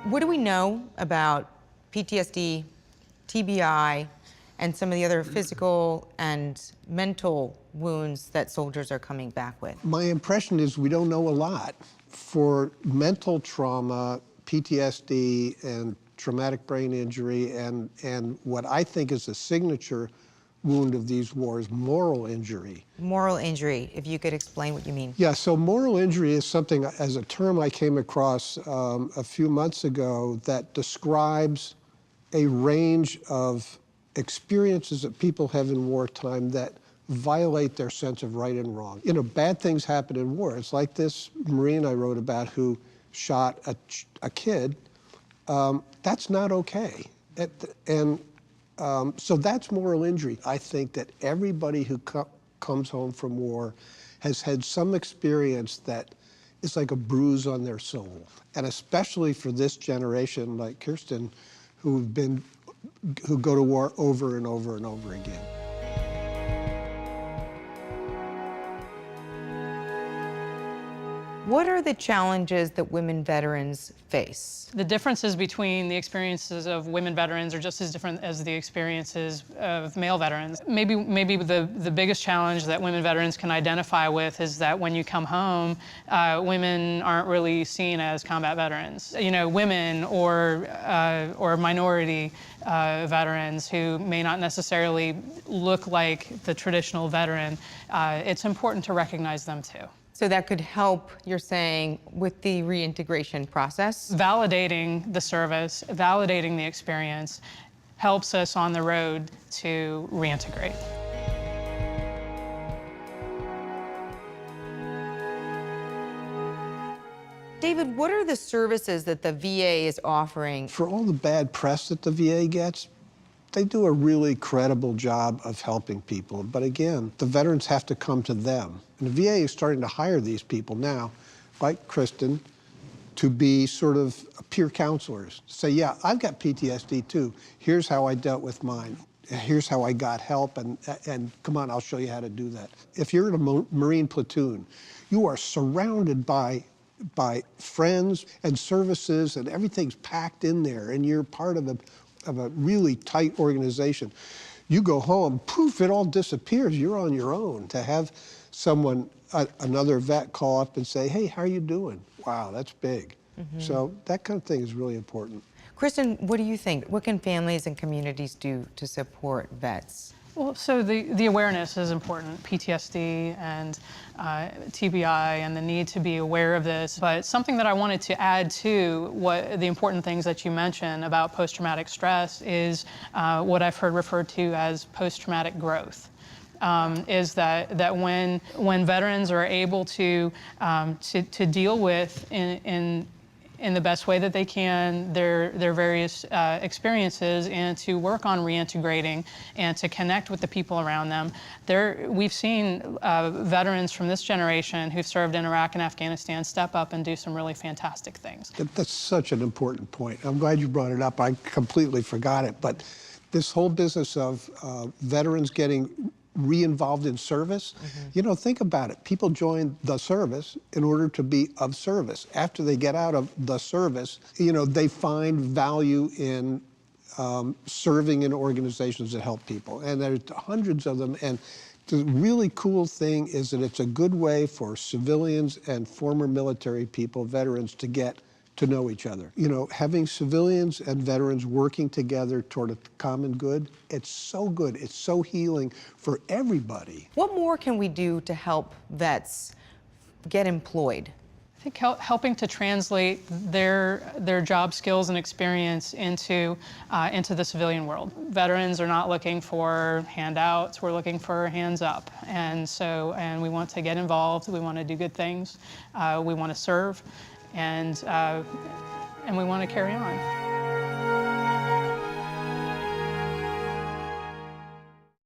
What do we know about PTSD, TBI, and some of the other physical and mental wounds that soldiers are coming back with? My impression is we don't know a lot. For mental trauma, PTSD, and traumatic brain injury, and what I think is a signature wound of these wars, moral injury. Moral injury, if you could explain what you mean. Yeah, so moral injury is something, as a term I came across a few months ago, that describes a range of experiences that people have in wartime that violate their sense of right and wrong. You know, bad things happen in war. It's like this Marine I wrote about who shot a kid. That's not okay. So that's moral injury. I think that everybody who comes home from war has had some experience that is like a bruise on their soul. And especially for this generation like Kirsten, who go to war over and over and over again. What are the challenges that women veterans face? The differences between the experiences of women veterans are just as different as the experiences of male veterans. Maybe the biggest challenge that women veterans can identify with is that when you come home, women aren't really seen as combat veterans. You know, women or minority veterans who may not necessarily look like the traditional veteran, it's important to recognize them too. So that could help, you're saying, with the reintegration process? Validating the service, validating the experience, helps us on the road to reintegrate. David, what are the services that the VA is offering? For all the bad press that the VA gets, they do a really credible job of helping people. But again, the veterans have to come to them. And the VA is starting to hire these people now, like Kristen, to be sort of peer counselors. Say, yeah, I've got PTSD too. Here's how I dealt with mine. Here's how I got help, and come on, I'll show you how to do that. If you're in a Marine platoon, you are surrounded by friends and services, and everything's packed in there, and you're part of a really tight organization. You go home, poof, it all disappears. You're on your own. To have someone, another vet, call up and say, hey, how are you doing? Wow, that's big. So that kind of thing is really important. Kristen, what do you think? What can families and communities do to support vets? Well, so the awareness is important, PTSD and TBI, and the need to be aware of this. But something that I wanted to add to the important things that you mentioned about post-traumatic stress is what I've heard referred to as post-traumatic growth. Is that when veterans are able to deal with in the best way that they can their various experiences, and to work on reintegrating and to connect with the people around them. We've seen veterans from this generation who've served in Iraq and Afghanistan step up and do some really fantastic things. That's such an important point. I'm glad you brought it up. I completely forgot it. But this whole business of veterans getting re-involved in service, you know, think about it. People join the service in order to be of service. After they get out of the service, you know, they find value in serving in organizations that help people. And there's hundreds of them. And the really cool thing is that it's a good way for civilians and former military people, veterans, to get to know each other. You know, having civilians and veterans working together toward a common good, it's so good. It's so healing for everybody. What more can we do to help vets get employed? I think helping to translate their job skills and experience into the civilian world. Veterans are not looking for handouts, we're looking for hands up. And we want to get involved, we want to do good things, we want to serve, and we want to carry on.